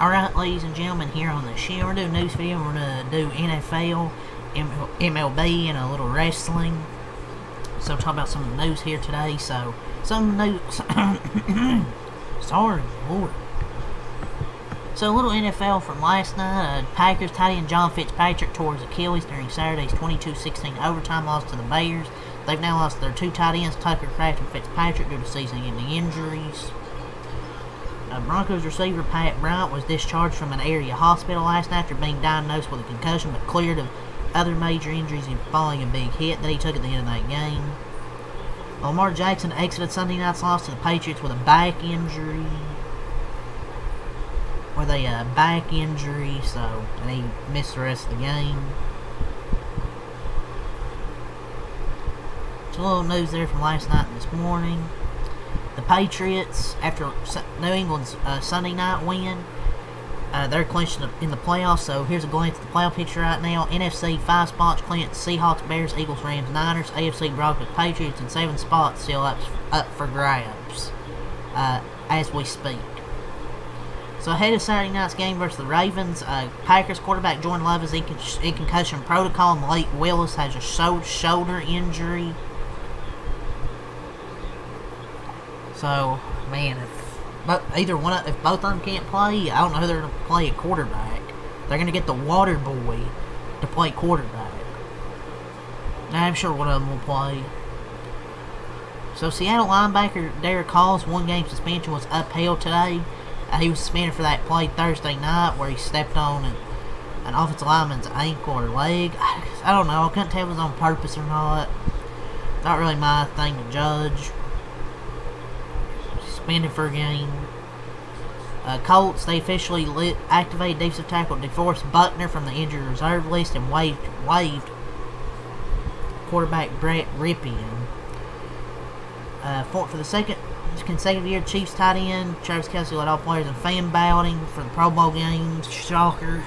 Alright, ladies and gentlemen, here on the show, we're doing a news video. We're going to do NFL, MLB, and a little wrestling. So, talk about some of the news here today. So, some news. Sorry, Lord. So, a little NFL from last night. Packers tight end John Fitzpatrick tore his Achilles during Saturday's 22-16 overtime loss to the Bears. They've now lost their two tight ends, Tucker Kraft and Fitzpatrick, due to season-ending injuries. Broncos receiver Pat Bryant was discharged from an area hospital last night after being diagnosed with a concussion, but cleared of other major injuries following a big hit that he took at the end of that game. Lamar Jackson exited Sunday night's loss to the Patriots with a back injury. And he missed the rest of the game. So a little news there from last night and this morning. The Patriots, after New England's Sunday night win, they're clinched in the playoffs. So here's a glance at the playoff picture right now. NFC 5 spots clinched: Seahawks, Bears, Eagles, Rams, Niners. AFC Broncos, Patriots, and 7 spots still up for grabs as we speak. So ahead of Saturday night's game versus the Ravens, Packers quarterback Jordan Love is in concussion protocol, and Malik Willis has a shoulder injury. So, man, if both of them can't play, I don't know who they're going to play at quarterback. They're going to get the water boy to play quarterback. I'm sure one of them will play. So, Seattle linebacker Derek Hall's one-game suspension was upheld today. He was suspended for that play Thursday night where he stepped on an offensive lineman's ankle or leg. I don't know. I couldn't tell if it was on purpose or not. Not really my thing to judge. Suspended for a game. Colts, they officially activated defensive tackle DeForest Buckner from the injured reserve list and waived quarterback Brett Rypien. For the second consecutive year, Chiefs tight end Travis Kelce led all players in fan balloting for the Pro Bowl games. Shocker.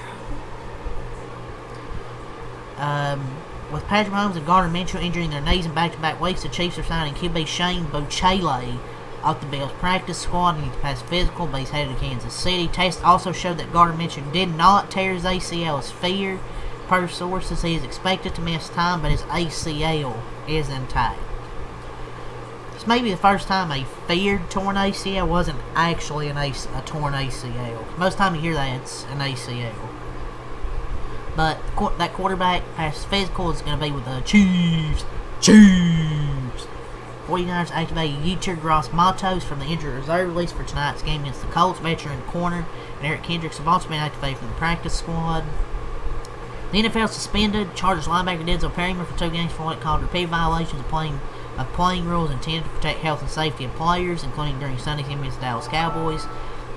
With Patrick Mahomes and Gardner Minshew injuring their knees in back-to-back weeks, the Chiefs are signing QB Shane Buechele off the Bills practice squad. He needs to pass physical, but he's headed to Kansas City. Tests also showed that Gardner Minshew did not tear his ACL as feared. Per sources, he is expected to miss time, but his ACL is intact. This may be the first time a feared torn ACL wasn't actually a torn ACL. Most time you hear that, it's an ACL. But that quarterback passes physical is going to be with the Chiefs. 49ers activated Yetur Gross-Matos from the injured reserve list for tonight's game against the Colts. Veteran corner and Eric Kendricks have also been activated from the practice squad. The NFL suspended Chargers linebacker Denzel Perryman for 2 games for what it called repeated violations of playing rules intended to protect health and safety of players, including during Sunday's game against the Dallas Cowboys.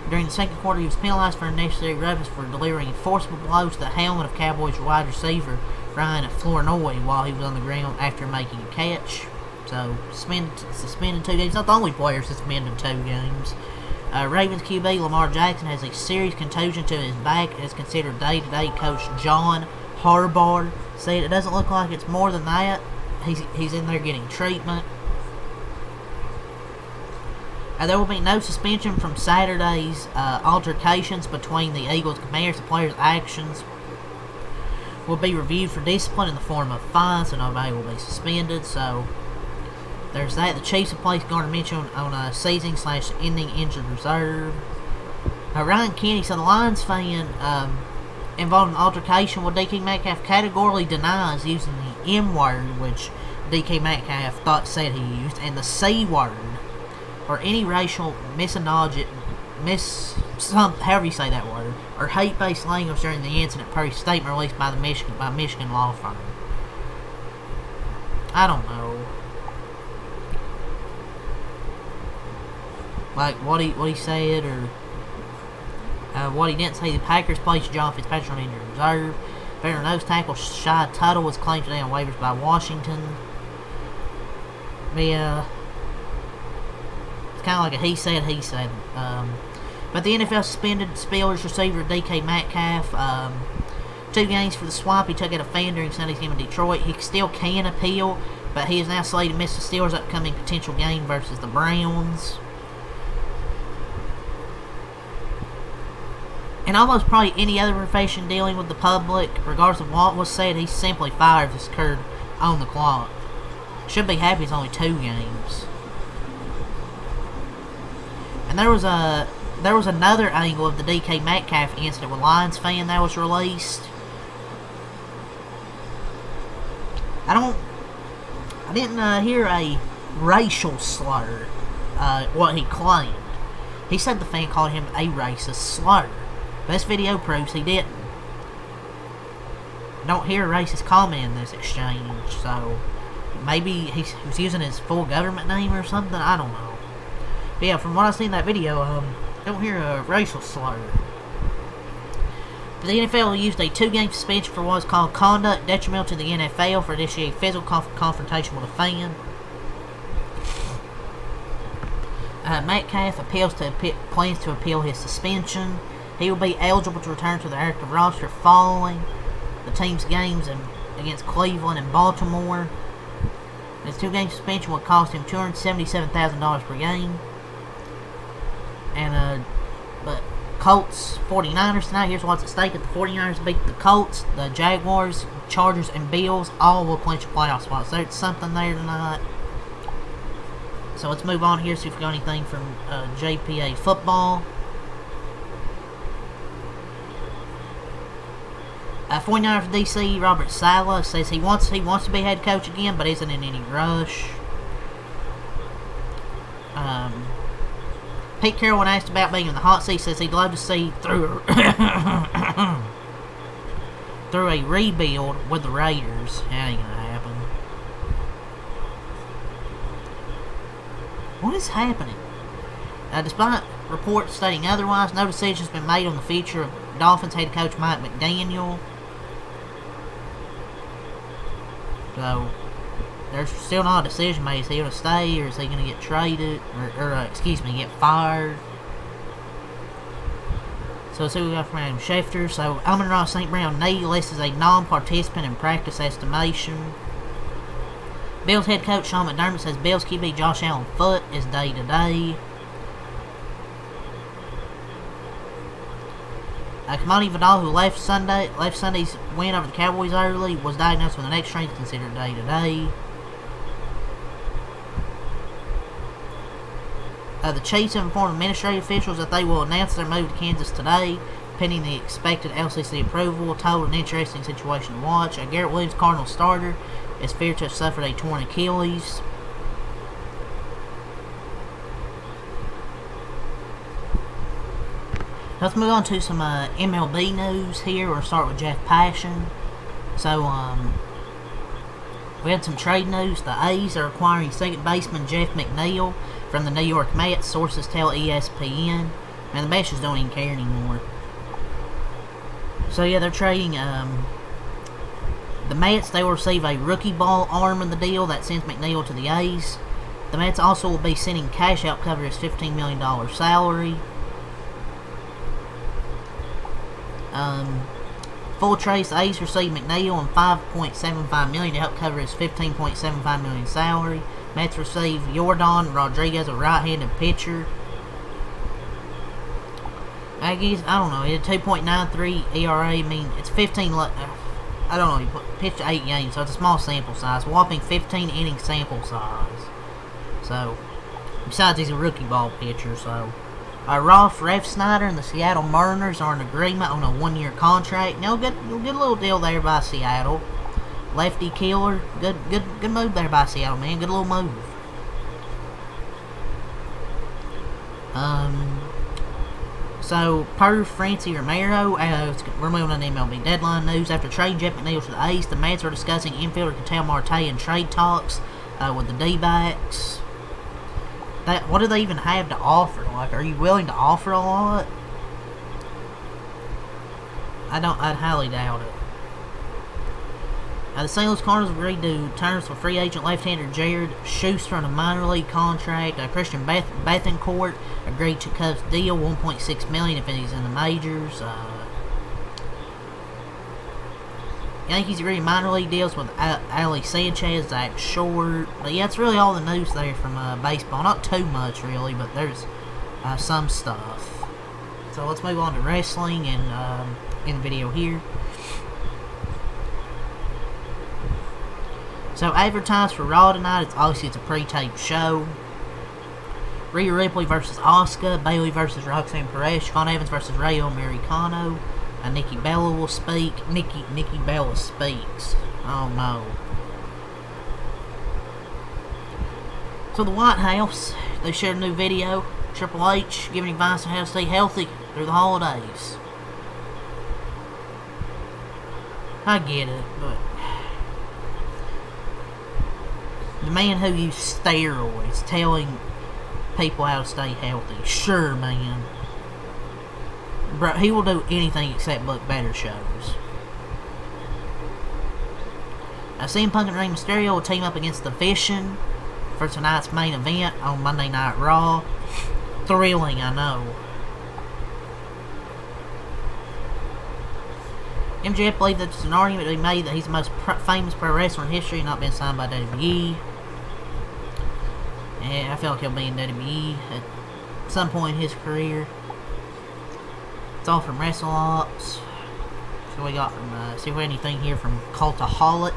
During the second quarter, he was penalized for unnecessary roughness for delivering a forcible blow to the helmet of Cowboys wide receiver Ryan Flournoy while he was on the ground after making a catch. So, suspended 2 games. Not the only player suspended 2 games. Ravens QB Lamar Jackson has a serious contusion to his back, as considered day-to-day coach John Harbaugh said it doesn't look like it's more than that. He's in there getting treatment. There will be no suspension from Saturday's altercations between the Eagles and Commanders. The players' actions will be reviewed for discipline in the form of fines, so nobody will be suspended. So there's that. The Chiefs have placed Gardner Minshew on a season/ending injured reserve. Ryan Kenny, so the Lions fan involved in an altercation with DK Metcalf, categorically denies using the M word, which DK Metcalf said he used, and the C word, or any racial however you say that word, or hate-based language during the incident, per a statement released by Michigan law firm. I don't know. Like what he said, or what he didn't say. The Packers placed John Fitzpatrick on injured reserve. Veteran nose tackle Shy Tuttle was claimed today on waivers by Washington. Yeah, it's kind of like a he said. But the NFL suspended Steelers receiver DK Metcalf. 2 games for the swap he took at a fan during Sunday's game in Detroit. He still can appeal, but he is now slated to miss the Steelers' upcoming potential game versus the Browns. In almost probably any other profession dealing with the public, regardless of what was said, he's simply fired if this occurred on the clock. Should be happy it's only 2 games. And there was another angle of the DK Metcalf incident with Lions fan that was released. I didn't hear a racial slur, what he claimed. He said the fan called him a racist slur. This video proves he didn't. Don't hear a racist comment in this exchange, so maybe he was using his full government name or something, I don't know. But yeah, from what I've seen in that video, don't hear a racial slur. The NFL used a 2-game suspension for what is called conduct detrimental to the NFL for initiating physical confrontation with a fan. Metcalf plans to appeal his suspension. He will be eligible to return to the active roster following the team's games against Cleveland and Baltimore. His 2-game suspension will cost him $277,000 per game. And but Colts 49ers tonight. Here's what's at stake. If the 49ers beat the Colts, the Jaguars, Chargers, and Bills all will clinch a playoff spot. So there's something there tonight. So let's move on here, see if we got anything from JPA football. 49ers for DC, Robert Saleh says he wants to be head coach again, but isn't in any rush. Pete Carroll, when asked about being in the hot seat, says he'd love to see through a rebuild with the Raiders. That ain't gonna happen. What is happening? Despite reports stating otherwise, no decision has been made on the future of Dolphins head coach Mike McDaniel. So, there's still not a decision made. Is he going to stay, or is he going to get traded, or get fired? So let's see what we got from Adam Schefter. So, Amon-Ra St. Brown knee listed as a non-participant in practice estimation. Bills head coach Sean McDermott says Bills QB Josh Allen foot is day-to-day. Kamani Vidal, who left Sunday's win over the Cowboys early, was diagnosed with an X-ray considered day-to-day. The Chiefs have informed administrative officials that they will announce their move to Kansas today, pending the expected LCC approval. Told an interesting situation to watch. Garrett Williams, Cardinals starter, is feared to have suffered a torn Achilles. Let's move on to some MLB news here. We'll start with Jeff Passan. So, we had some trade news. The A's are acquiring second baseman Jeff McNeil from the New York Mets. Sources tell ESPN. Man, the Mets just don't even care anymore. So, yeah, they're trading the Mets. They will receive a rookie ball arm in the deal that sends McNeil to the A's. The Mets also will be sending cash out to cover his $15 million salary. Full trace, A's received McNeil and $5.75 million to help cover his $15.75 million salary. Mets received Yordan Rodriguez, a right-handed pitcher. I don't know, he had 2.93 ERA. I mean, it's 15, I don't know, he pitched 8 games, so it's a small sample size. Whopping 15 inning sample size. So, besides he's a rookie ball pitcher, so. Ralph Refsnyder and the Seattle Mariners are in agreement on a 1-year contract. You'll get a little deal there by Seattle. Lefty killer, good move there by Seattle, man. Good little move. So per Francie Romero, we're moving on to MLB deadline news. After trading Jeff McNeil to the A's, the Mets are discussing infielder Ketel Marte in trade talks with the D-backs. What do they even have to offer? Like, are you willing to offer a lot? I'd highly doubt it. The St. Louis Cardinals agreed to terms for free agent left-hander Jared Schuster on a minor league contract. Christian Bethancourt agreed to Cubs deal, $1.6 million if he's in the majors. Yankees agreed minor league deals with Ali Sanchez, Zach Short. But yeah, that's really all the news there from baseball. Not too much, really, but there's some stuff. So let's move on to wrestling and in the video here. So advertised for Raw tonight. It's a pre-taped show. Rhea Ripley versus Asuka, Bayley versus Roxanne Perez, Sean Evans versus Rayo Americano, and Nikki Bella will speak. Nikki Bella speaks. Oh no. So the White House, they shared a new video. Triple H giving advice on how to stay healthy through the holidays. I get it, but the man who used steroids telling people how to stay healthy. Sure, man. Bro, he will do anything except book better shows. CM Punk and Rey Mysterio will team up against The Vision for tonight's main event on Monday Night Raw. Thrilling, I know. MJF believes that there's an argument to be made that he's the most famous pro wrestler in history and not been signed by WWE. Yeah, I feel like he'll be in WWE at some point in his career. It's all from WrestleOps. So we got from, see if we have anything here from Cultaholic.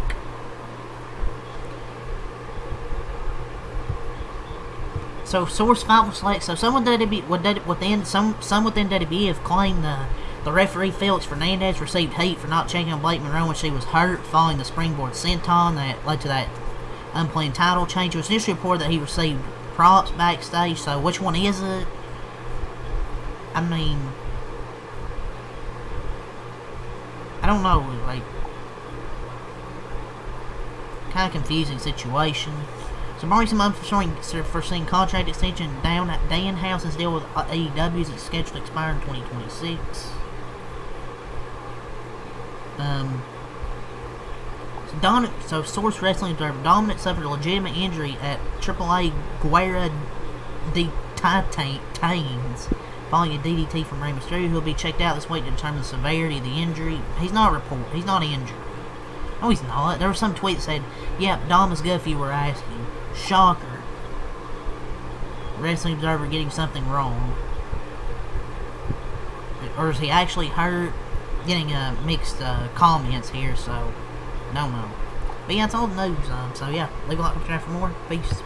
So Source 5 will select. So some within WWE have claimed the referee Felix Fernandez received heat for not checking on Blake Monroe when she was hurt following the springboard senton that led to that unplanned title change. It was initially reported that he received props backstage. So which one is it? I mean, I don't know. Like, kind of confusing situation. So barring some unforeseen contract extension, Danhausen's deal with AEW is scheduled to expire in 2026. So Source Wrestling Observer, Dominic suffered a legitimate injury at AAA Guerra de Titans following a DDT from Rey Mysterio, who will be checked out this week to determine the severity of the injury. He's not injured. No, he's not. There was some tweet that said, "Yep, Dom is good if you were asking." Shocker. Wrestling Observer getting something wrong. Or is he actually hurt? Getting mixed comments here, so no. But yeah, it's all the news. So yeah, leave a like, subscribe for more. Peace.